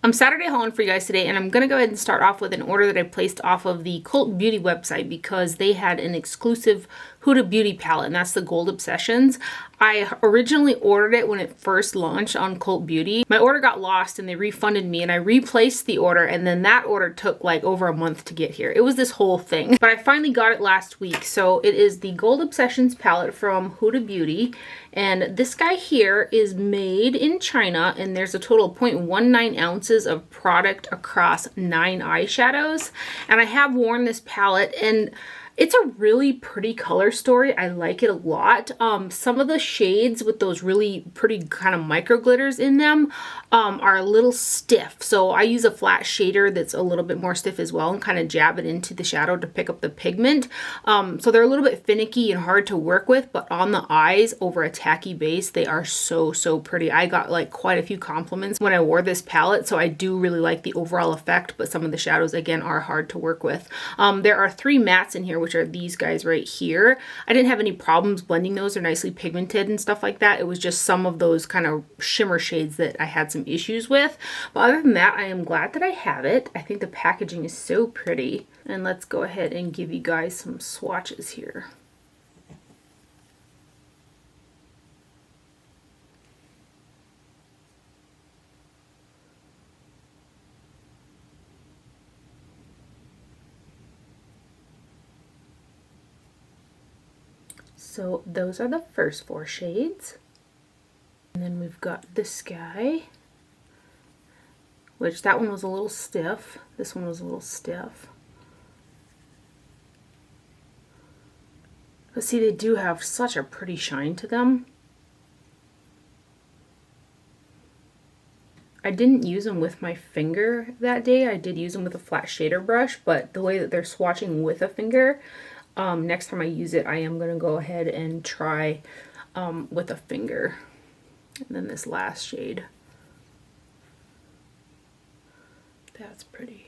I'm Saturday hauling for you guys today, and I'm going to go ahead and start off with an order that I placed off of the Cult Beauty website because they had an exclusive Huda Beauty palette, and that's the Gold Obsessions. I originally ordered it when it first launched on Cult Beauty. My order got lost and they refunded me, and I replaced the order, and then that order took like over a month to get here. It was this whole thing, but I finally got it last week. So it is the Gold Obsessions palette from Huda Beauty, and this guy here is made in China, and there's a total of 0.19 ounces of product across 9 eyeshadows. And I have worn this palette, and it's a really pretty color story. I like it a lot. Some of the shades with those really pretty kind of micro glitters in them are a little stiff. So I use a flat shader that's a little bit more stiff as well and kind of jab it into the shadow to pick up the pigment. So they're a little bit finicky and hard to work with, but on the eyes over a tacky base, they are so pretty. I got like quite a few compliments when I wore this palette, so I do really like the overall effect, but some of the shadows again are hard to work with. There are 3 mattes in here, which are these guys right here. I didn't have any problems blending those. They're nicely pigmented and stuff like that. It was just some of those kind of shimmer shades that I had some issues with. But other than that, I am glad that I have it. I think the packaging is so pretty. And let's go ahead and give you guys some swatches here. So those are the first 4 shades. And then we've got this guy, which that one was a little stiff. This one was a little stiff. But see, they do have such a pretty shine to them. I didn't use them with my finger that day. I did use them with a flat shader brush, but the way that they're swatching with a finger, next time I use it, I am going to go ahead and try with a finger. And then this last shade. That's pretty.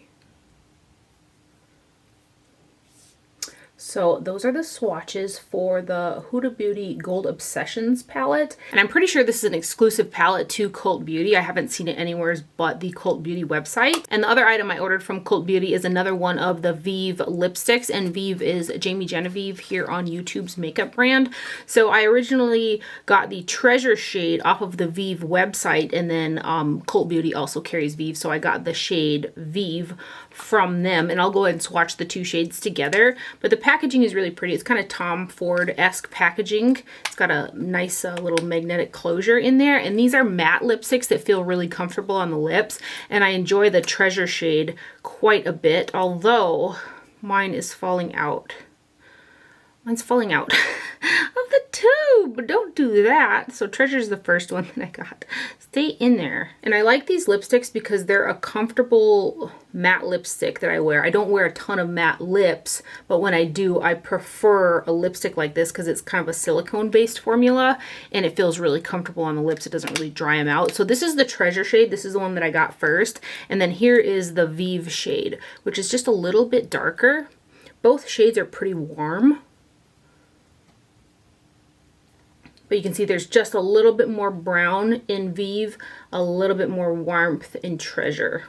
So those are the swatches for the Huda Beauty Gold Obsessions palette. And I'm pretty sure this is an exclusive palette to Cult Beauty. I haven't seen it anywhere but the Cult Beauty website. And the other item I ordered from Cult Beauty is another one of the Vieve lipsticks. And Vieve is Jamie Genevieve here on YouTube's makeup brand. So I originally got the Treasure shade off of the Vieve website. And then Cult Beauty also carries Vieve. So I got the shade Vieve from them. And I'll go ahead and swatch the 2 shades together. But the packaging is really pretty. It's kind of Tom Ford-esque packaging. It's got a nice little magnetic closure in there. And these are matte lipsticks that feel really comfortable on the lips. And I enjoy the Treasure shade quite a bit, although mine is falling out. Mine's falling out of the tube. Don't do that. So Treasure's the first one that I got. Stay in there. And I like these lipsticks because they're a comfortable matte lipstick that I wear. I don't wear a ton of matte lips, but when I do, I prefer a lipstick like this because it's kind of a silicone-based formula and it feels really comfortable on the lips. It doesn't really dry them out. So this is the Treasure shade. This is the one that I got first. And then here is the Vieve shade, which is just a little bit darker. Both shades are pretty warm. But you can see there's just a little bit more brown in Vieve, a little bit more warmth in Treasure.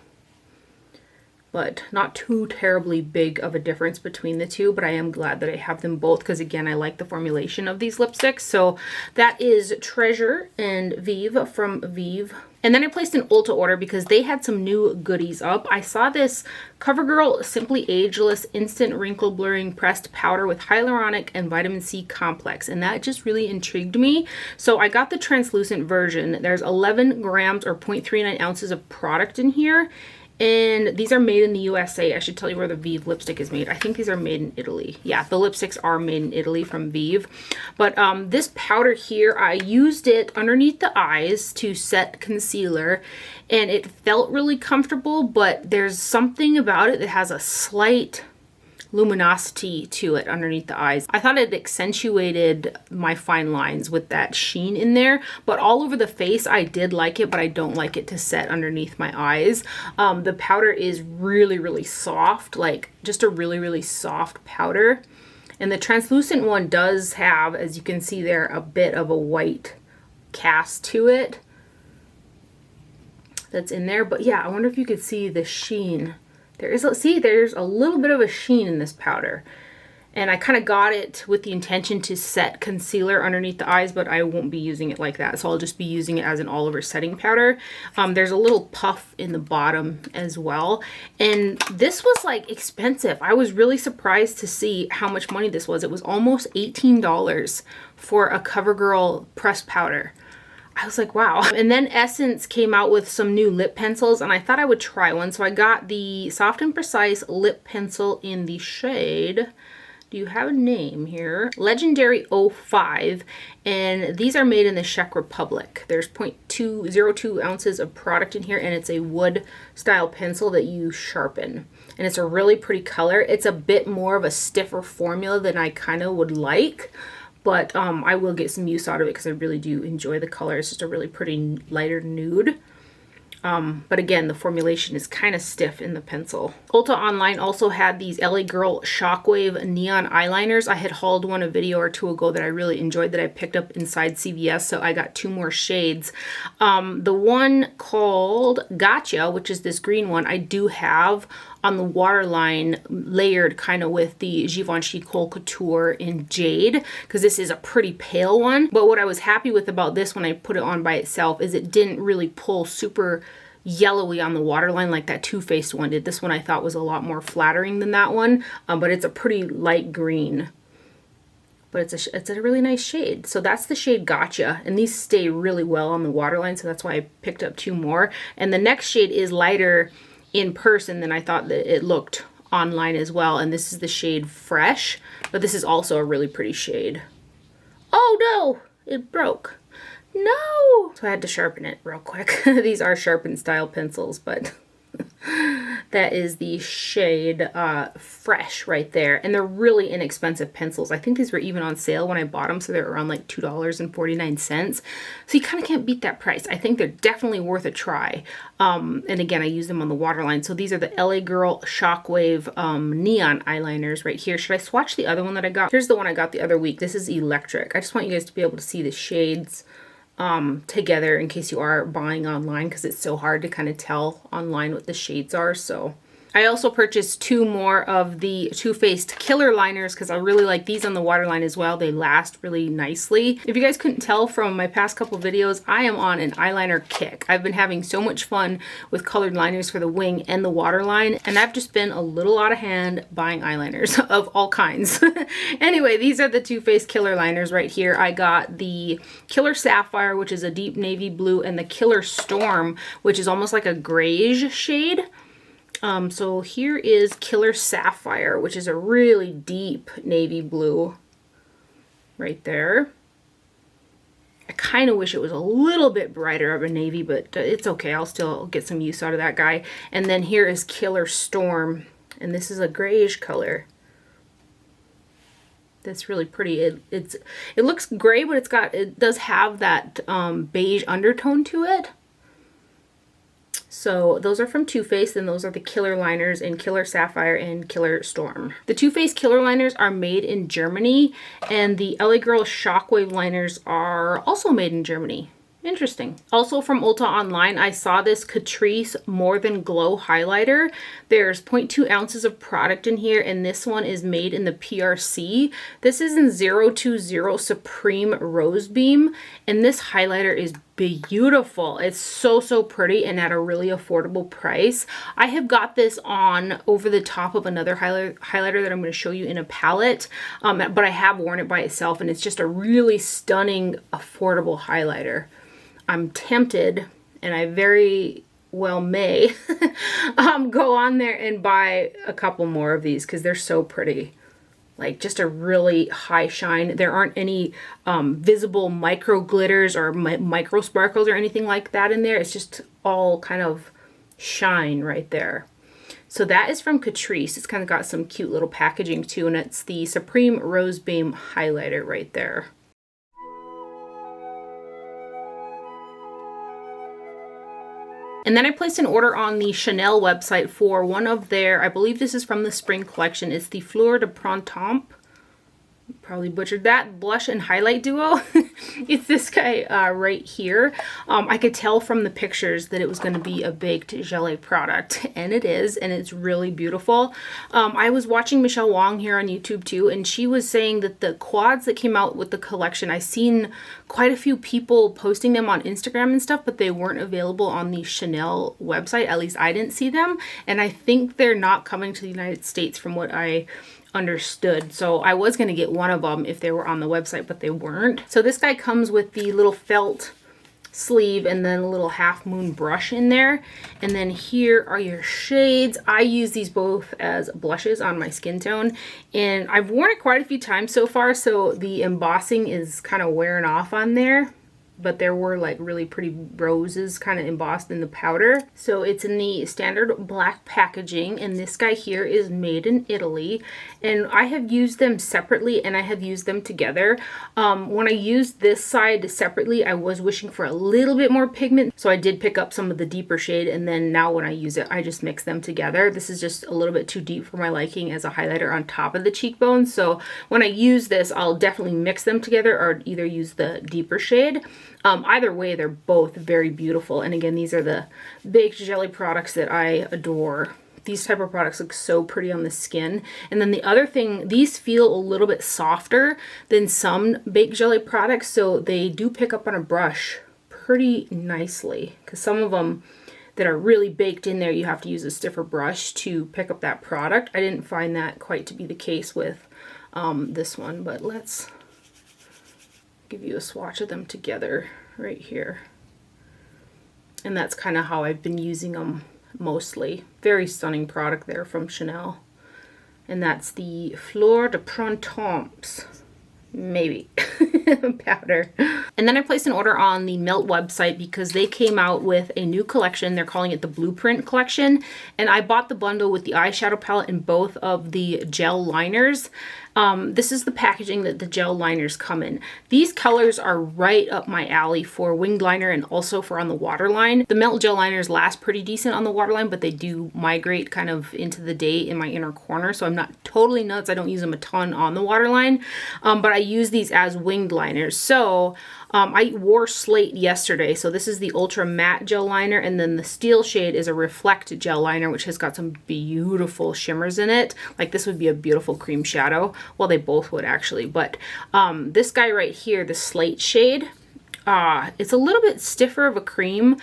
But not too terribly big of a difference between the two, but I am glad that I have them both because, again, I like the formulation of these lipsticks. So that is Treasure and Vieve from Vieve. And then I placed an Ulta order because they had some new goodies up. I saw this CoverGirl Simply Ageless Instant Wrinkle Blurring Pressed Powder with Hyaluronic and Vitamin C Complex, and that just really intrigued me. So I got the translucent version. There's 11 grams or 0.39 ounces of product in here. And these are made in the USA. I should tell you where the Vieve lipstick is made. I think these are made in Italy. Yeah, the lipsticks are made in Italy from Vieve. But this powder here, I used it underneath the eyes to set concealer. And it felt really comfortable, but there's something about it that has a slight luminosity to it underneath the eyes. I thought it accentuated my fine lines with that sheen in there, but all over the face I did like it, but I don't like it to set underneath my eyes. The powder is really soft, like just a really soft powder. And the translucent one does have, as you can see there, a bit of a white cast to it. that's in there. But yeah, I wonder if you could see the sheen. There's a little bit of a sheen in this powder. And I kind of got it with the intention to set concealer underneath the eyes, but I won't be using it like that. So I'll just be using it as an all over setting powder. There's a little puff in the bottom as well. And this was like expensive. I was really surprised to see how much money this was. It was almost $18 for a CoverGirl pressed powder. I was like, wow. And then Essence came out with some new lip pencils, and I thought I would try one. So I got the Soft and Precise lip pencil in the shade, do you have a name here? Legendary 05, and these are made in the Czech Republic. There's 0.202 ounces of product in here, and it's a wood style pencil that you sharpen. And it's a really pretty color. It's a bit more of a stiffer formula than I kind of would like, but I will get some use out of it because I really do enjoy the color. It's just a really pretty lighter nude. But again, the formulation is kind of stiff in the pencil. Ulta Online also had these LA Girl Shockwave Neon Eyeliners. I had hauled one a video or two ago that I really enjoyed that I picked up inside CVS, so I got 2 more shades. The one called Gotcha, which is this green one, I do have on the waterline layered kind of with the Givenchy Cold Couture in Jade, because this is a pretty pale one. But what I was happy with about this when I put it on by itself is it didn't really pull super yellowy on the waterline like that Too Faced one did. This one I thought was a lot more flattering than that one, but it's a pretty light green. But it's a really nice shade. So that's the shade Gotcha, and these stay really well on the waterline, so that's why I picked up 2 more. And the next shade is lighter in person than I thought that it looked online as well, and this is the shade Fresh, but this is also a really pretty shade. Oh no, it broke. No! So I had to sharpen it real quick. These are sharpen style pencils, but that is the shade Fresh right there. And they're really inexpensive pencils. I think these were even on sale when I bought them, so they're around like $2.49. So you kind of can't beat that price. I think they're definitely worth a try. And again, I use them on the waterline. So these are the LA Girl Shockwave Neon Eyeliners right here. Should I swatch the other one that I got? Here's the one I got the other week. This is Electric. I just want you guys to be able to see the shades together in case you are buying online, because it's so hard to kind of tell online what the shades are. So I also purchased 2 more of the Too Faced Killer Liners because I really like these on the waterline as well. They last really nicely. If you guys couldn't tell from my past couple videos, I am on an eyeliner kick. I've been having so much fun with colored liners for the wing and the waterline, and I've just been a little out of hand buying eyeliners of all kinds. Anyway, these are the Too Faced Killer Liners right here. I got the Killer Sapphire, which is a deep navy blue, and the Killer Storm, which is almost like a grayish shade. So here is Killer Sapphire, which is a really deep navy blue right there. I kind of wish it was a little bit brighter of a navy, but it's okay. I'll still get some use out of that guy. And then here is Killer Storm, and this is a grayish color. That's really pretty. It looks gray, but it does have that beige undertone to it. So those are from Too Faced, and those are the Killer Liners in Killer Sapphire and Killer Storm. The Too Faced Killer Liners are made in Germany, and the LA Girl Shockwave Liners are also made in Germany. Interesting. Also from Ulta Online, I saw this Catrice More Than Glow highlighter. There's 0.2 ounces of product in here, and this one is made in the PRC. This is in 020 Supreme Rose Beam, and this highlighter is beautiful. It's so pretty and at a really affordable price. I have got this on over the top of another highlighter that I'm going to show you in a palette, but I have worn it by itself, and it's just a really stunning, affordable highlighter. I'm tempted, and I very well may go on there and buy a couple more of these because they're so pretty. Like just a really high shine. There aren't any visible micro glitters or micro sparkles or anything like that in there. It's just all kind of shine right there. So that is from Catrice. It's kind of got some cute little packaging too, and it's the Supreme Rose Beam highlighter right there. And then I placed an order on the Chanel website for one of their, I believe this is from the spring collection, it's the Fleur de Printemps. probably butchered that, blush and highlight duo. It's this guy right here. I could tell from the pictures that it was going to be a baked gelée product, and it is, and it's really beautiful. I was watching Michelle Wong here on YouTube too, and she was saying that the quads that came out with the collection, I've seen quite a few people posting them on Instagram and stuff, but they weren't available on the Chanel website. At least I didn't see them, and I think they're not coming to the United States from what I understood. So I was going to get one of them if they were on the website, but they weren't. So this guy comes with the little felt sleeve and then a little half moon brush in there. And then here are your shades. I use these both as blushes on my skin tone, and I've worn it quite a few times so far, so the embossing is kind of wearing off on there. But there were like really pretty roses kind of embossed in the powder. So it's in the standard black packaging, and this guy here is made in Italy. And I have used them separately and I have used them together. When I used this side separately, I was wishing for a little bit more pigment, so I did pick up some of the deeper shade, and then now when I use it, I just mix them together. This is just a little bit too deep for my liking as a highlighter on top of the cheekbones. So when I use this, I'll definitely mix them together or either use the deeper shade. Either way, they're both very beautiful. And again, these are the baked gelée products that I adore. These type of products look so pretty on the skin. And then the other thing, these feel a little bit softer than some baked gelée products, so they do pick up on a brush pretty nicely. Because some of them that are really baked in there, you have to use a stiffer brush to pick up that product. I didn't find that quite to be the case with this one, but let's give you a swatch of them together right here. And that's kind of how I've been using them mostly. Very stunning product there from Chanel. And that's the Fleur de Printemps, maybe, powder. And then I placed an order on the Melt website because they came out with a new collection. They're calling it the Blueprint collection. And I bought the bundle with the eyeshadow palette and both of the gel liners. This is the packaging that the gel liners come in. These colors are right up my alley for winged liner and also for on the waterline. The Melt gel liners last pretty decent on the waterline, but they do migrate kind of into the day in my inner corner, so I'm not totally nuts. I don't use them a ton on the waterline, but I use these as winged liners. So I wore Slate yesterday, so this is the Ultra Matte Gel Liner, and then the Steel shade is a Reflect Gel Liner, which has got some beautiful shimmers in it. Like this would be a beautiful cream shadow. Well, they both would actually, but this guy right here, the Slate shade, it's a little bit stiffer of a cream.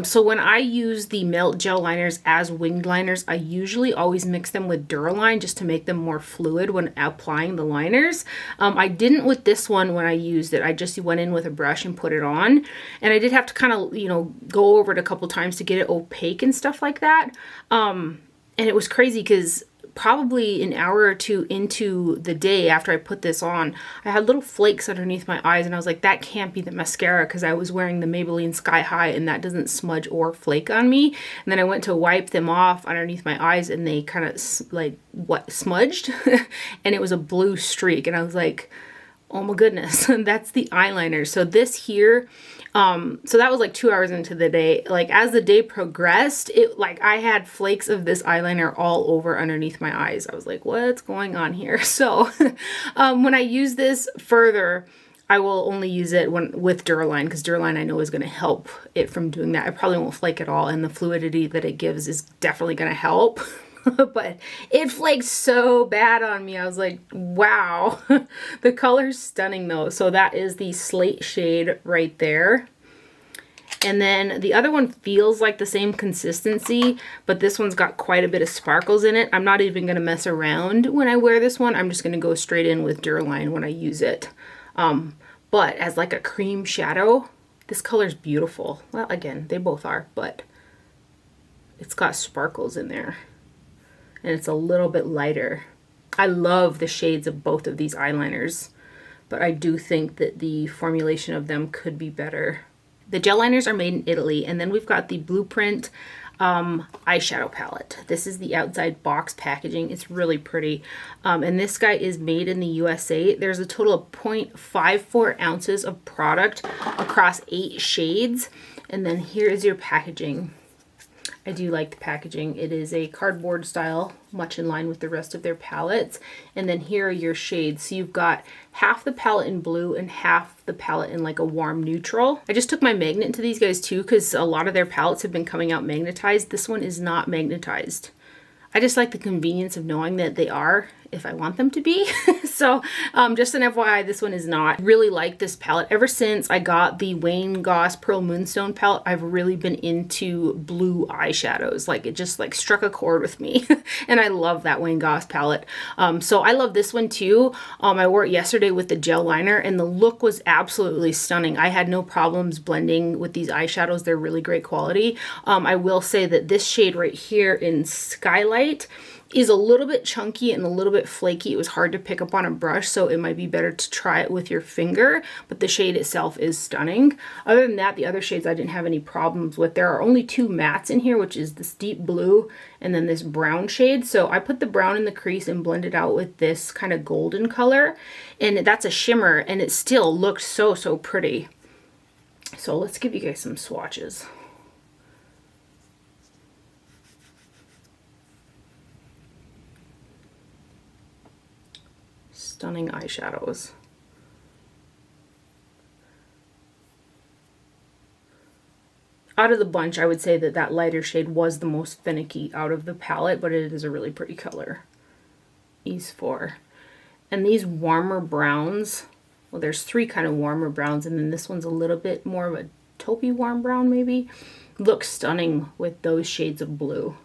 So when I use the Melt gel liners as winged liners, I usually always mix them with Duraline just to make them more fluid when applying the liners. I didn't with this one when I used it. I just went in with a brush and put it on. And I did have to kind of, you know, go over it a couple times to get it opaque and stuff like that. And it was crazy because probably an hour or two into the day after I put this on, I had little flakes underneath my eyes, and I was like, that can't be the mascara because I was wearing the Maybelline Sky High and that doesn't smudge or flake on me. And then I went to wipe them off underneath my eyes and they kind of like smudged and it was a blue streak, and I was like, oh my goodness. That's the eyeliner. So this here, so that was like 2 hours into the day. Like as the day progressed, it like I had flakes of this eyeliner all over underneath my eyes. I was like, what's going on here? So when I use this further, I will only use it with Duraline, because Duraline I know is going to help it from doing that. I probably won't flake at all, and the fluidity that it gives is definitely going to help. But it flaked so bad on me. I was like, wow. The color's stunning though. So that is the Slate shade right there. And then the other one feels like the same consistency, but this one's got quite a bit of sparkles in it. I'm not even going to mess around when I wear this one. I'm just going to go straight in with Duraline when I use it. But as like a cream shadow, this color's beautiful. Well, again, they both are, but it's got sparkles in there. And it's a little bit lighter. I love the shades of both of these eyeliners, but I do think that the formulation of them could be better. The gel liners are made in Italy, and then we've got the Blueprint eyeshadow palette. This is the outside box packaging. It's really pretty. And this guy is made in the USA. There's a total of 0.54 ounces of product across 8 shades. And then here is your packaging. I do like the packaging. It is a cardboard style, much in line with the rest of their palettes. And then here are your shades. So you've got half the palette in blue and half the palette in like a warm neutral. I just took my magnet to these guys too, because a lot of their palettes have been coming out magnetized. This one is not magnetized. I just like the convenience of knowing that they are if I want them to be. So just an FYI, this one is not. Really like this palette. Ever since I got the Wayne Goss Pearl Moonstone palette, I've really been into blue eyeshadows. Like it just like struck a chord with me. And I love that Wayne Goss palette. So I love this one too. I wore it yesterday with the gel liner and the look was absolutely stunning. I had no problems blending with these eyeshadows. They're really great quality. I will say that this shade right here in Skylight is a little bit chunky and a little bit flaky. It was hard to pick up on a brush, so it might be better to try it with your finger, but the shade itself is stunning. Other than that, the other shades I didn't have any problems with. There are only two mattes in here, which is this deep blue and then this brown shade. So I put the brown in the crease and blended out with this kind of golden color, and that's a shimmer, and it still looked so, so pretty. So let's give you guys some swatches. Stunning eyeshadows. Out of the bunch, I would say that that lighter shade was the most finicky out of the palette, but it is a really pretty color. These four. And these warmer browns, well, there's three kind of warmer browns, and then this one's a little bit more of a taupey warm brown maybe. Looks stunning with those shades of blue.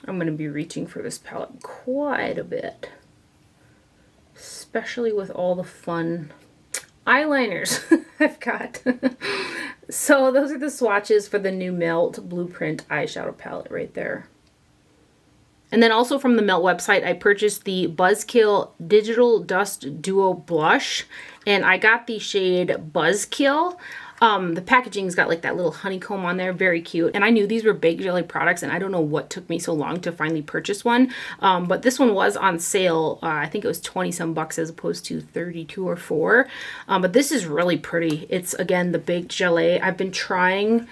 I'm going to be reaching for this palette quite a bit, especially with all the fun eyeliners I've got. So those are the swatches for the new Melt Blueprint eyeshadow palette right there. And then also from the Melt website, I purchased the Buzzkill Digital Dust Duo Blush, and I got the shade Buzzkill. The packaging's got like that little honeycomb on there, very cute. And I knew these were baked jelly products, and I don't know what took me so long to finally purchase one. But this one was on sale. I think it was 20 some bucks as opposed to 32 or 4. But this is really pretty. It's again the baked gelée. I've been trying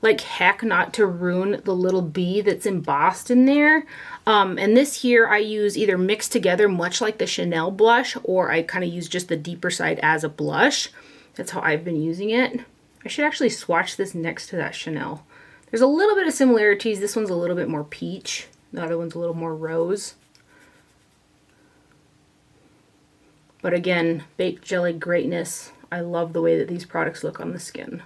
like heck not to ruin the little bee that's embossed in there. And this here I use either mixed together much like the Chanel blush, or I kind of use just the deeper side as a blush. That's how I've been using it. I should actually swatch this next to that Chanel. There's a little bit of similarities. This one's a little bit more peach. The other one's a little more rose. But again, baked jelly greatness. I love the way that these products look on the skin.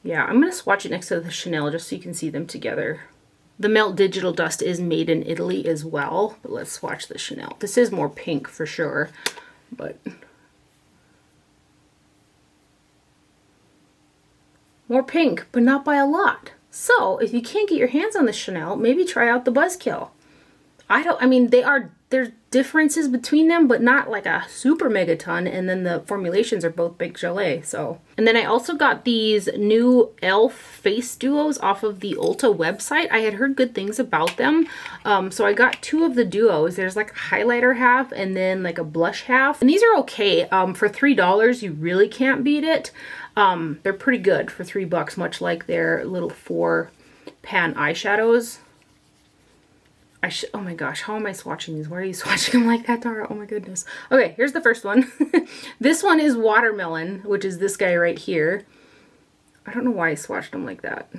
Yeah, I'm going to swatch it next to the Chanel just so you can see them together. The Melt Digital Dust is made in Italy as well, but let's swatch the Chanel. This is more pink for sure, but more pink, but not by a lot. So if you can't get your hands on the Chanel, maybe try out the Buzzkill. I mean, there's differences between them, but not like a super megaton. And then the formulations are both baked gelée. So, and then I also got these new e.l.f. face duos off of the Ulta website. I had heard good things about them. So I got 2 of the duos. There's like a highlighter half and then like a blush half. And these are okay. For $3, you really can't beat it. They're pretty good for $3, much like their little 4-pan eyeshadows. Oh my gosh, how am I swatching these? Why are you swatching them like that, Tara? Oh my goodness. Okay, here's the first one. This one is Watermelon, which is this guy right here. I don't know why I swatched them like that.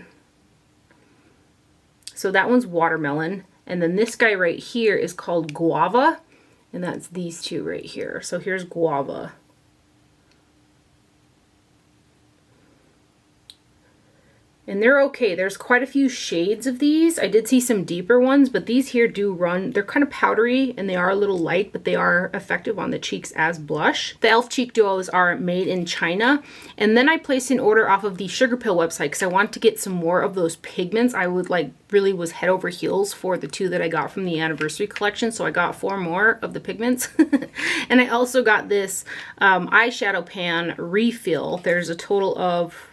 So that one's Watermelon. And then this guy right here is called Guava. And that's these two right here. So here's Guava. And they're okay. There's quite a few shades of these. I did see some deeper ones, but these here do run. They're kind of powdery and they are a little light, but they are effective on the cheeks as blush. The e.l.f. cheek duos are made in China. And then I placed an order off of the Sugarpill website because I wanted to get some more of those pigments. I would really was head over heels for the 2 that I got from the anniversary collection. So I got 4 more of the pigments. And I also got this eyeshadow pan refill. There's a total of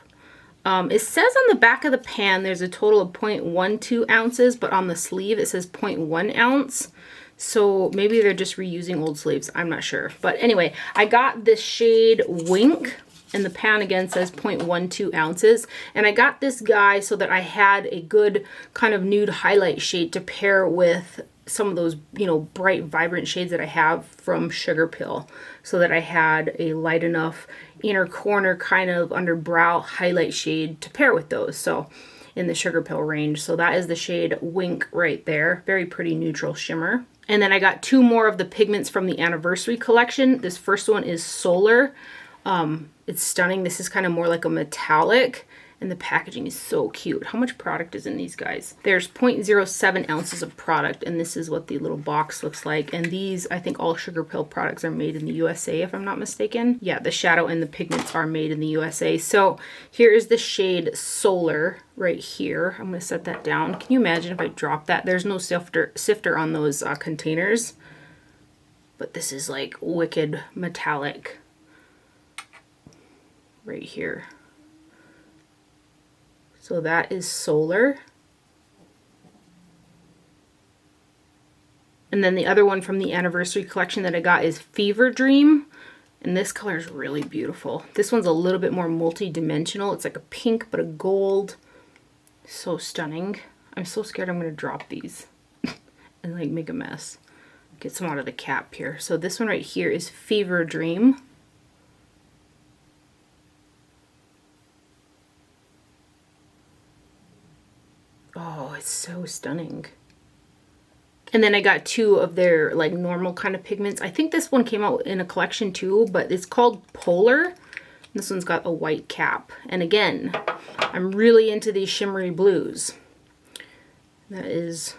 it says on the back of the pan there's a total of 0.12 ounces, but on the sleeve it says 0.1 ounce. So maybe they're just reusing old sleeves. I'm not sure. But anyway, I got this shade Wink. And the pan again says 0.12 ounces. And I got this guy so that I had a good kind of nude highlight shade to pair with some of those, you know, bright, vibrant shades that I have from Sugarpill, so that I had a light enough inner corner kind of under brow highlight shade to pair with those. So in the Sugarpill range. So that is the shade Wink right there. Very pretty neutral shimmer. And then I got two more of the pigments from the Anniversary collection. This first one is Solar. It's stunning. This is kind of more like a metallic, and the packaging is so cute. How much product is in these guys? There's 0.07 ounces of product, and this is what the little box looks like. And these, I think all Sugarpill products are made in the USA, if I'm not mistaken. Yeah, the shadow and the pigments are made in the USA. So here is the shade Solar right here. I'm gonna set that down. Can you imagine if I drop that? There's no sifter on those containers, but this is like wicked metallic right here. So that is Solar. And then the other one from the Anniversary collection that I got is Fever Dream. And this color is really beautiful. This one's a little bit more multi-dimensional. It's like a pink, but a gold. So stunning. I'm so scared I'm gonna drop these and like make a mess. Get some out of the cap here. So this one right here is Fever Dream. Oh, it's so stunning. And then I got two of their like normal kind of pigments. I think this one came out in a collection too, but it's called Polar. This one's got a white cap. And again, I'm really into these shimmery blues. That is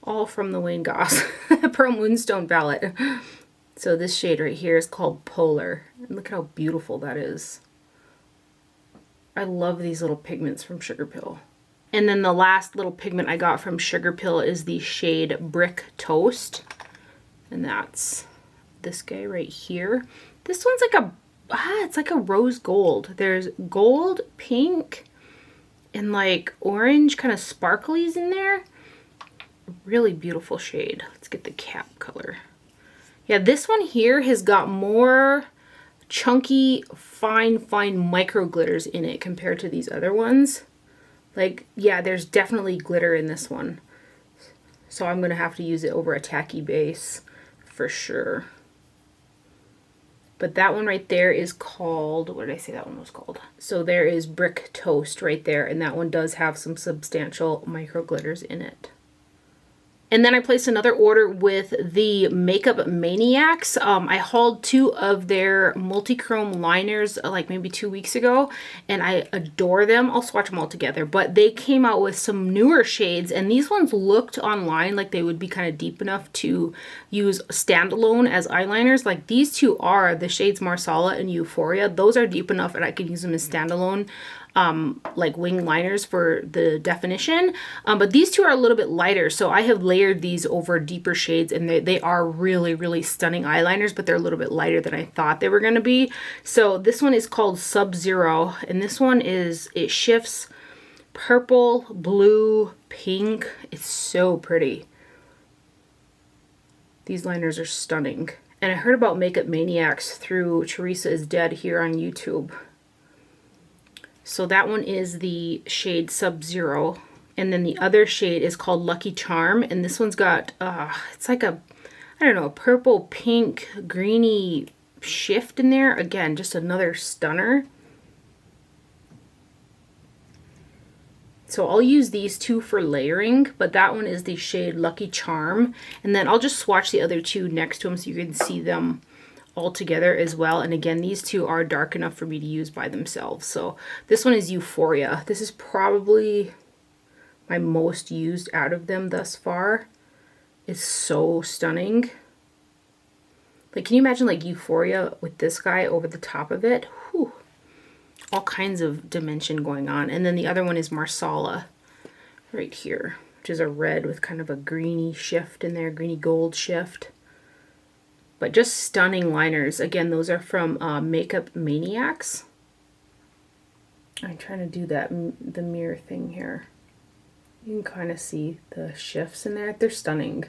all from the Wayne Goss Pearl Moonstone palette. So this shade right here is called Polar. And look at how beautiful that is. I love these little pigments from Sugarpill. And then the last little pigment I got from Sugarpill is the shade Brick Toast. And that's this guy right here. This one's like a, it's like a rose gold. There's gold, pink, and like orange kind of sparklies in there. Really beautiful shade. Let's get the cap color. Yeah, this one here has got more chunky, fine micro glitters in it compared to these other ones. Like, yeah, there's definitely glitter in this one. So I'm going to have to use it over a tacky base for sure. But that one right there is called, what did I say that one was called? So there is Brick Toast right there, and that one does have some substantial micro glitters in it. And then I placed another order with the Makeup Maniacs. I hauled two of their multi-chrome liners like maybe 2 weeks ago, and I adore them. I'll swatch them all together, but they came out with some newer shades, and these ones looked online like they would be kind of deep enough to use standalone as eyeliners. Like these two are the shades Marsala and Euphoria. Those are deep enough and I could use them as standalone like wing liners for the definition, but these two are a little bit lighter, so I have layered these over deeper shades, and they are really stunning eyeliners, but they're a little bit lighter than I thought they were going to be. So this one is called Sub-Zero, and this one is, it shifts purple, blue, pink. It's so pretty. These liners are stunning. And I heard about Makeup Maniacs through Teresa is Dead here on YouTube. So that one is the shade Sub-Zero. And then the other shade is called Lucky Charm. And this one's got, it's like a, I don't know, a purple, pink, greeny shift in there. Again, just another stunner. So I'll use these two for layering, but that one is the shade Lucky Charm. And then I'll just swatch the other two next to them so you can see them all together as well. And again, these two are dark enough for me to use by themselves. So this one is Euphoria. This is probably my most used out of them thus far. It's so stunning. Like, can you imagine like Euphoria with this guy over the top of it? Whew. All kinds of dimension going on. And then the other one is Marsala right here, which is a red with kind of a greeny shift in there, greeny gold shift. But just stunning liners. Again, those are from Makeup Maniacs. I'm trying to do that, the mirror thing here. You can kind of see the shifts in there. They're stunning.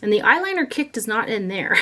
And the eyeliner kick does not end there.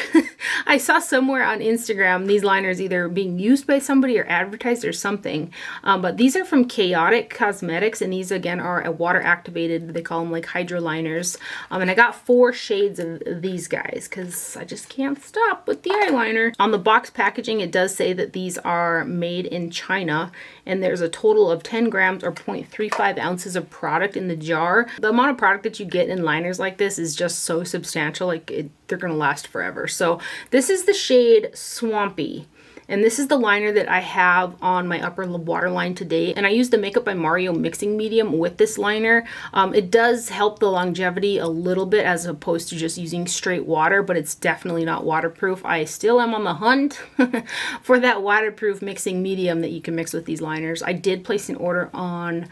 I saw somewhere on Instagram these liners either being used by somebody or advertised or something. But these are from Chaotic Cosmetics, and these again are a water activated, they call them like hydro liners. And I got 4 shades of these guys because I just can't stop with the eyeliner. On the box packaging, it does say that these are made in China, and there's a total of 10 grams or 0.35 ounces of product in the jar. The amount of product that you get in liners like this is just so substantial, like they're gonna last forever. So this is the shade Swampy. And this is the liner that I have on my upper waterline today. And I used the Makeup by Mario mixing medium with this liner. It does help the longevity a little bit as opposed to just using straight water, but it's definitely not waterproof. I still am on the hunt for that waterproof mixing medium that you can mix with these liners. I did place an order on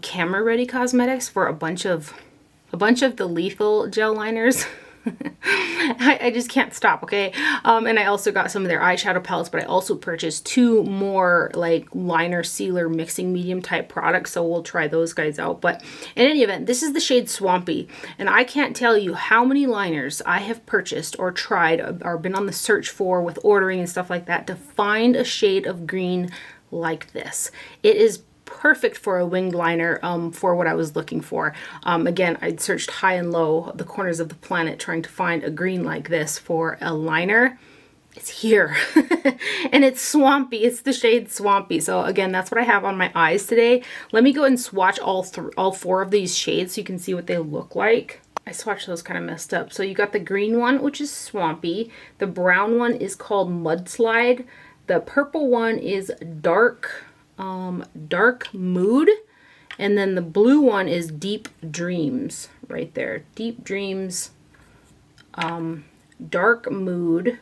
Camera Ready Cosmetics for a bunch of the lethal gel liners. I just can't stop, okay? And I also got some of their eyeshadow palettes, but I also purchased 2 more like liner sealer mixing medium type products, so we'll try those guys out. But in any event, this is the shade Swampy, and I can't tell you how many liners I have purchased or tried or been on the search for with ordering and stuff like that to find a shade of green like this. It is perfect for a winged liner for what I was looking for. Again, I searched high and low, the corners of the planet, trying to find a green like this for a liner. It's here. And it's Swampy. It's the shade Swampy. So again, that's what I have on my eyes today. Let me go ahead and swatch all 4 of these shades so you can see what they look like. I swatched those kind of messed up. So you got the green one, which is Swampy. The brown one is called Mudslide. The purple one is Dark Mood, and then the blue one is Deep Dreams right there. Deep Dreams, Dark Mood,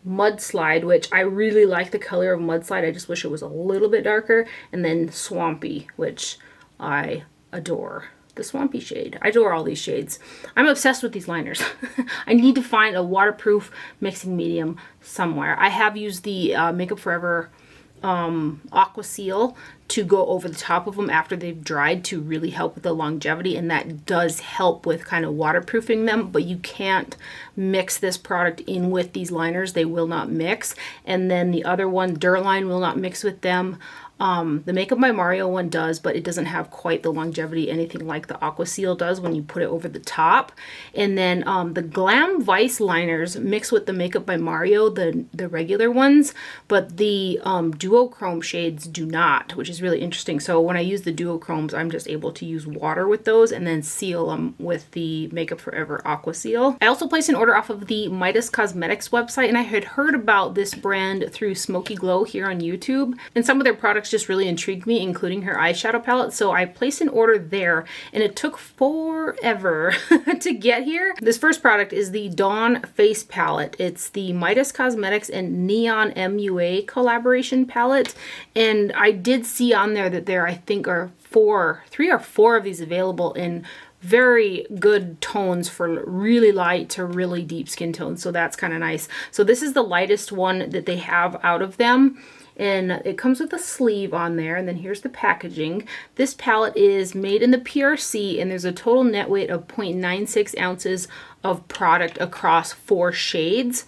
Mudslide, which I really like the color of Mudslide. I just wish it was a little bit darker, and then Swampy, which I adore. The Swampy shade. I adore all these shades. I'm obsessed with these liners. I need to find a waterproof mixing medium somewhere. I have used the Makeup Forever Aqua Seal to go over the top of them after they've dried to really help with the longevity, and that does help with kind of waterproofing them, but you can't mix this product in with these liners. They will not mix. And then the other one, Durline, will not mix with them. The Makeup by Mario one does, but it doesn't have quite the longevity, anything like the Aqua Seal does when you put it over the top. And then the Glam Vice liners mix with the Makeup by Mario, the regular ones, but the duochrome shades do not, which is really interesting. So when I use the duochromes, I'm just able to use water with those and then seal them with the Makeup Forever Aqua Seal. I also placed an order off of the Midas Cosmetics website, and I had heard about this brand through Smoky Glow here on YouTube, and some of their products just really intrigued me, including her eyeshadow palette. So I placed an order there, and it took forever to get here. This first product is the Dawn Face Palette. It's the Midas Cosmetics and Neon MUA collaboration palette, and I did see on there that there I think are 3 or 4 of these available in very good tones for really light to really deep skin tones, so that's kind of nice. So this is the lightest one that they have out of them, and it comes with a sleeve on there, and then here's the packaging. This palette is made in the PRC, and there's a total net weight of 0.96 ounces of product across 4 shades.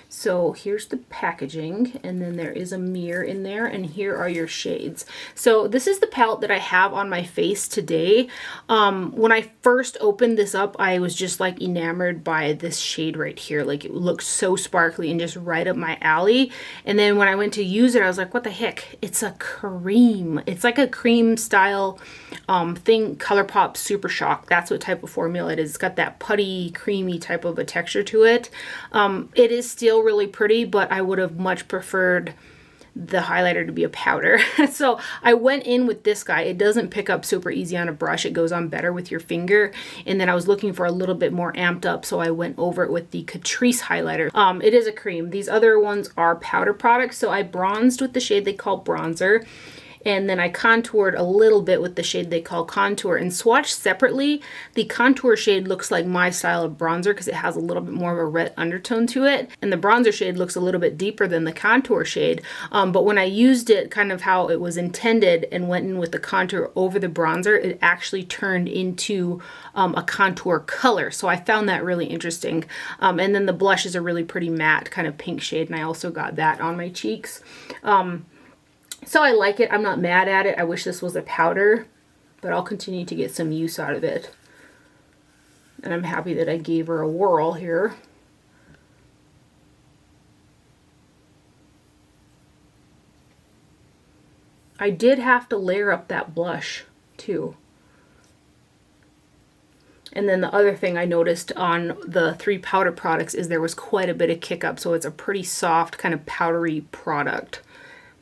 So here's the packaging, and then there is a mirror in there, and here are your shades. So this is the palette that I have on my face today. When I first opened this up, I was just like enamored by this shade right here. Like, it looks so sparkly and just right up my alley. And then when I went to use it, I was like, what the heck? It's a cream. It's like a cream style thing, ColourPop Super Shock. That's what type of formula it is. It's got that putty, creamy type of a texture to it. It is still really pretty, but I would have much preferred the highlighter to be a powder. So I went in with this guy. It doesn't pick up super easy on a brush. It goes on better with your finger. And then I was looking for a little bit more amped up, so I went over it with the Catrice Highlighter. It is a cream. These other ones are powder products, so I bronzed with the shade they call Bronzer. and then I contoured a little bit with the shade they call Contour. And swatched separately, the contour shade looks like my style of bronzer because it has a little bit more of a red undertone to it, and the bronzer shade looks a little bit deeper than the contour shade. But when I used it kind of how it was intended and went in with the contour over the bronzer, it actually turned into a contour color. So I found that really interesting. And then the blush is a really pretty matte kind of pink shade, and I also got that on my cheeks. So I like it. I'm not mad at it. I wish this was a powder, but I'll continue to get some use out of it. And I'm happy that I gave her a whirl here. I did have to layer up that blush too. And then the other thing I noticed on the 3 powder products is there was quite a bit of kick up, so it's a pretty soft kind of powdery product.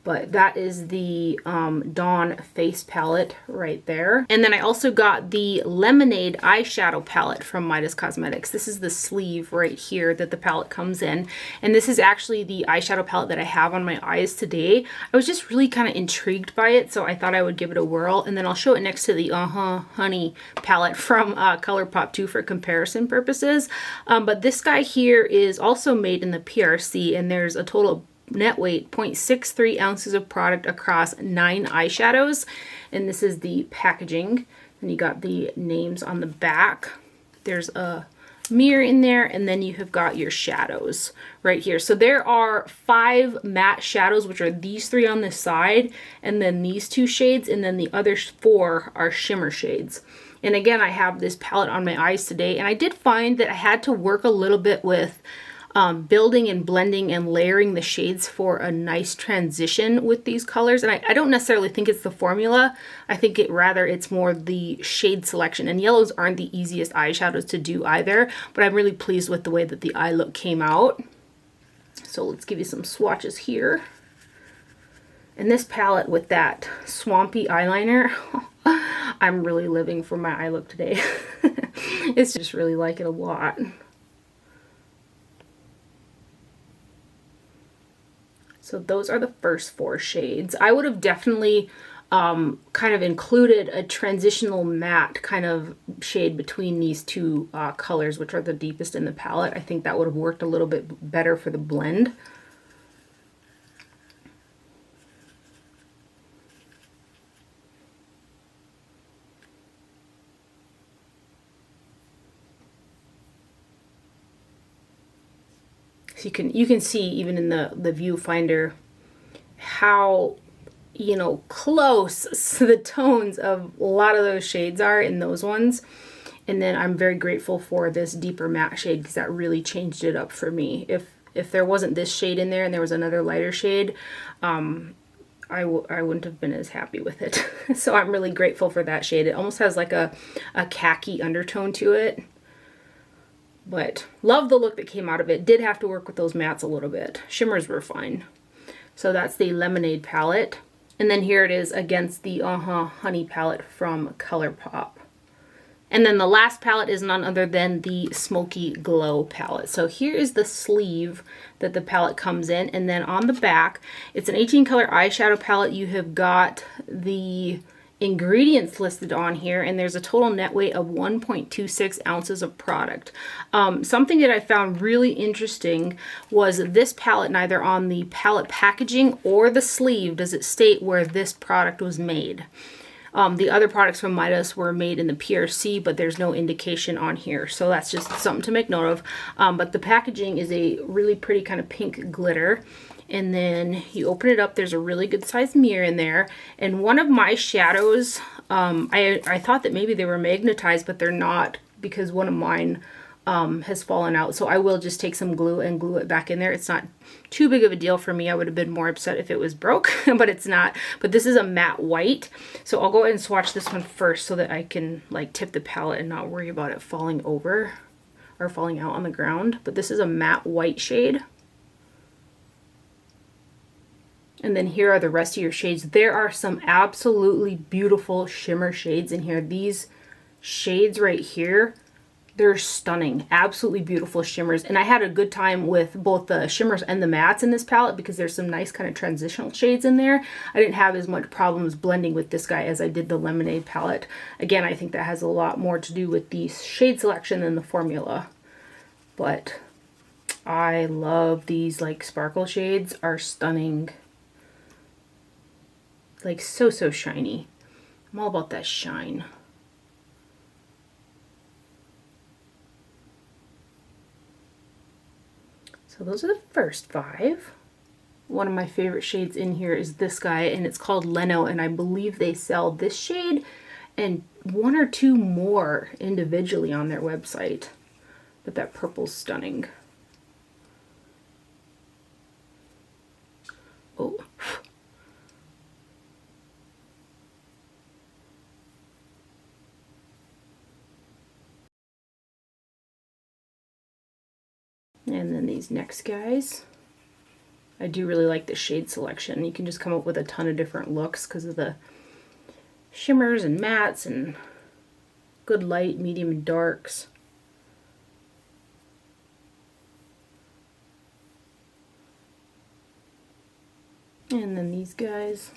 But that is the Dawn Face Palette right there. And then I also got the Lemonade Eyeshadow Palette from Midas Cosmetics. This is the sleeve right here that the palette comes in. And this is actually the eyeshadow palette that I have on my eyes today. I was just really kind of intrigued by it, so I thought I would give it a whirl. And then I'll show it next to the Honey palette from ColourPop too for comparison purposes. But this guy here is also made in the PRC, and there's a total of net weight 0.63 ounces of product across 9 eyeshadows, and this is the packaging. And you got the names on the back. There's a mirror in there, and then you have got your shadows right here. So there are 5 matte shadows, which are these 3 on this side, and then these 2 shades, and then the other 4 are shimmer shades. And again, I have this palette on my eyes today, and I did find that I had to work a little bit with building and blending and layering the shades for a nice transition with these colors. And I don't necessarily think it's the formula. I think it's more the shade selection. And yellows aren't the easiest eyeshadows to do either, but I'm really pleased with the way that the eye look came out. So let's give you some swatches here. And this palette with that swampy eyeliner, I'm really living for my eye look today. It's just really like it a lot. So those are the first 4 shades. I would have definitely kind of included a transitional matte kind of shade between these 2 colors, which are the deepest in the palette. I think that would have worked a little bit better for the blend. So you can see even in the viewfinder how, you know, close the tones of a lot of those shades are in those ones. And then I'm very grateful for this deeper matte shade because that really changed it up for me. If there wasn't this shade in there and there was another lighter shade, I wouldn't have been as happy with it. So I'm really grateful for that shade. It almost has like a khaki undertone to it. But love the look that came out of it. Did have to work with those mattes a little bit. Shimmers were fine. So that's the Lemonade palette. And then here it is against the Honey palette from ColourPop. And then the last palette is none other than the Smoky Glow palette. So here is the sleeve that the palette comes in. And then on the back, it's an 18 color eyeshadow palette. You have got the ingredients listed on here, and there's a total net weight of 1.26 ounces of product. Something that I found really interesting was this palette, neither on the palette packaging or the sleeve does it state where this product was made. The other products from Midas were made in the PRC, but there's no indication on here. So that's just something to make note of. But the packaging is a really pretty kind of pink glitter. And then you open it up, there's a really good sized mirror in there. And one of my shadows, I thought that maybe they were magnetized, but they're not, because one of mine has fallen out. So I will just take some glue and glue it back in there. It's not too big of a deal for me. I would have been more upset if it was broke, but it's not. But this is a matte white. So I'll go ahead and swatch this one first so that I can like tip the palette and not worry about it falling over or falling out on the ground. But this is a matte white shade. And then here are the rest of your shades. There are some absolutely beautiful shimmer shades in here. These shades right here They're stunning, absolutely beautiful shimmers. And I had a good time with both the shimmers and the mattes in this palette because there's some nice kind of transitional shades in there. I didn't have as much problems blending with this guy as I did the Lemonade palette. Again, I think that has a lot more to do with the shade selection than the formula. But I love these, like, sparkle shades are stunning. Like, so shiny. I'm all about that shine. So those are the first 5. One of my favorite shades in here is this guy, and it's called Leno, and I believe they sell this shade and 1 or 2 more individually on their website. But that purple's stunning. Oh. And then these next guys. I do really like the shade selection. You can just come up with a ton of different looks because of the shimmers and mattes and good light, medium, and darks. And then these guys.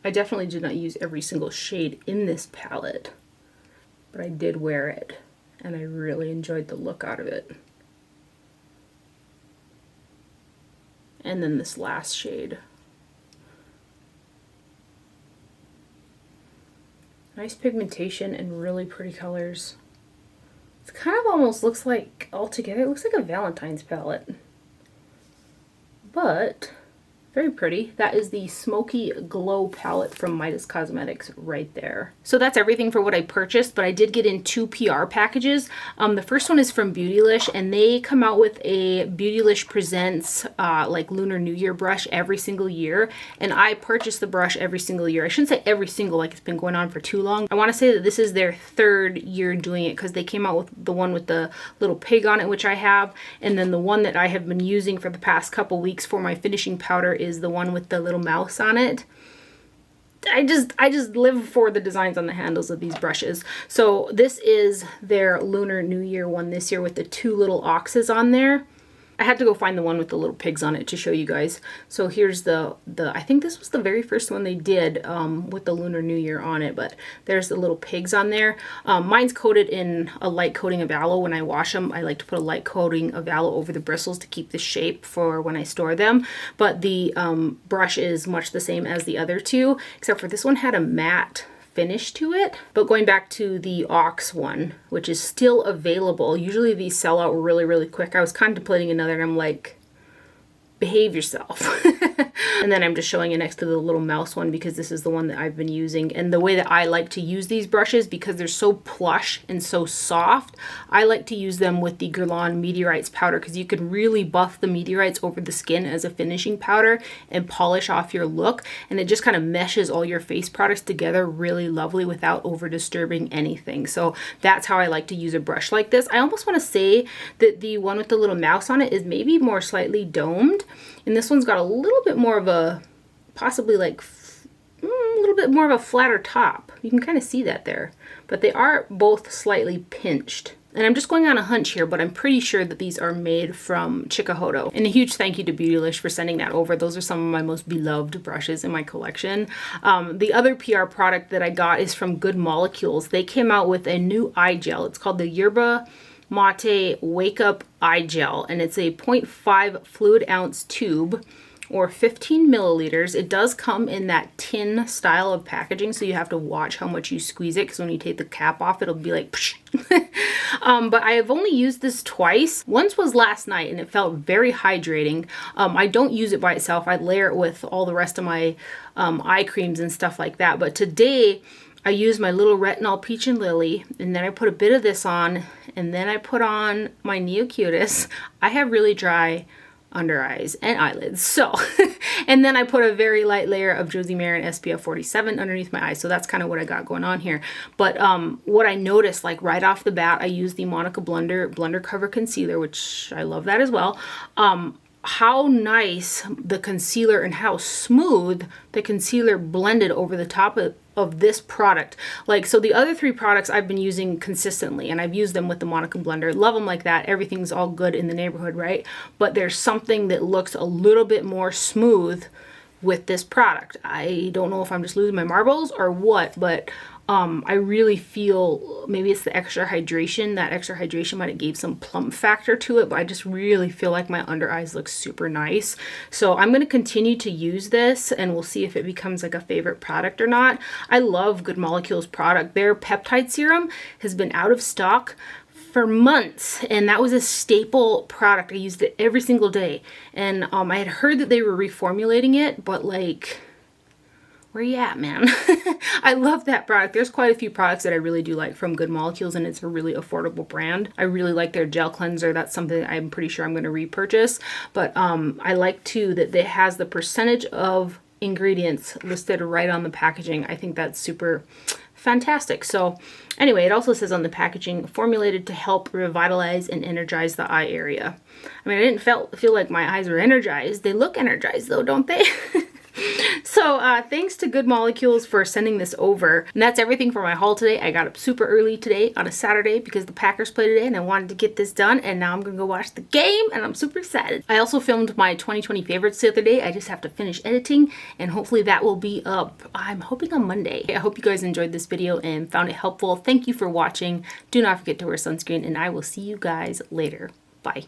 I definitely did not use every single shade in this palette, but I did wear it, and I really enjoyed the look out of it. And then this last shade. Nice pigmentation and really pretty colors. It kind of almost looks like, altogether, it looks like a Valentine's palette. But very pretty. That is the Smoky Glow palette from Midas Cosmetics right there. So that's everything for what I purchased, but I did get in 2 PR packages. The first one is from Beautylish, and they come out with a Beautylish Presents like Lunar New Year brush every single year, and I purchase the brush every single year. I shouldn't say every single, like it's been going on for too long. I want to say that this is their 3rd year doing it because they came out with the one with the little pig on it, which I have, and then the one that I have been using for the past couple weeks for my finishing powder is the one with the little mouse on it. I just live for the designs on the handles of these brushes. So this is their Lunar New Year one this year with the 2 little oxes on there. I had to go find the one with the little pigs on it to show you guys. So here's the I think this was the very first one they did with the Lunar New Year on it, but there's the little pigs on there. Mine's coated in a light coating of aloe. When I wash them, I like to put a light coating of aloe over the bristles to keep the shape for when I store them. But the brush is much the same as the other 2, except for this one had a matte finish to it. But going back to the Ox one, which is still available, usually these sell out really quick. I was contemplating another and I'm like, behave yourself. And then I'm just showing it next to the little mouse one because this is the one that I've been using. And the way that I like to use these brushes, because they're so plush and so soft, I like to use them with the Guerlain Meteorites powder because you can really buff the meteorites over the skin as a finishing powder and polish off your look. And it just kind of meshes all your face products together really lovely without over disturbing anything. So that's how I like to use a brush like this. I almost want to say that the one with the little mouse on it is maybe more slightly domed. And this one's got a little bit more of a, possibly like a little bit more of a flatter top. You can kind of see that there. But they are both slightly pinched. And I'm just going on a hunch here, but I'm pretty sure that these are made from Chikuhodo. And a huge thank you to Beautylish for sending that over. Those are some of my most beloved brushes in my collection. The other PR product that I got is from Good Molecules. They came out with a new eye gel. It's called the Yerba Mate Wake Up Eye Gel, and it's a 0.5 fluid ounce tube or 15 milliliters. It does come in that tin style of packaging, so you have to watch how much you squeeze it because when you take the cap off, it'll be like psh. But I have only used this twice. Once was last night and it felt very hydrating. I don't use it by itself. I layer it with all the rest of my eye creams and stuff like that. But today I use my little retinol Peach and Lily, and then I put a bit of this on, and then I put on my Neo Cutis. I have really dry under eyes and eyelids, so and then I put a very light layer of Josie Maran SPF 47 underneath my eyes. So that's kind of what I got going on here. But what I noticed, like right off the bat, I used the Monica Blender Cover Concealer, which I love that as well. how nice the concealer and how smooth the concealer blended over the top of this product. Like, so the other 3 products I've been using consistently, and I've used them with the Monica blender. Love them like that. Everything's all good in the neighborhood, right? But there's something that looks a little bit more smooth with this product. I don't know if I'm just losing my marbles or what, but I really feel maybe it's the extra hydration. That extra hydration might have gave some plump factor to it, but I just really feel like my under eyes look super nice. So I'm going to continue to use this, and we'll see if it becomes like a favorite product or not. I love Good Molecules product. Their peptide serum has been out of stock for months, and that was a staple product. I used it every single day, and I had heard that they were reformulating it, but like, where you at, man? I love that product. There's quite a few products that I really do like from Good Molecules, and it's a really affordable brand. I really like their gel cleanser. That's something that I'm pretty sure I'm going to repurchase. But I like too that it has the percentage of ingredients listed right on the packaging. I think that's super fantastic. So anyway, it also says on the packaging, formulated to help revitalize and energize the eye area. I mean, I didn't feel like my eyes were energized. They look energized though, don't they? So thanks to Good Molecules for sending this over. And that's everything for my haul today. I got up super early today on a Saturday because the Packers play today, and I wanted to get this done, and now I'm gonna go watch the game, and I'm super excited. I also filmed my 2020 favorites the other day. I just have to finish editing, and hopefully that will be up, I'm hoping, on Monday. I hope you guys enjoyed this video and found it helpful. Thank you for watching. Do not forget to wear sunscreen, and I will see you guys later. Bye.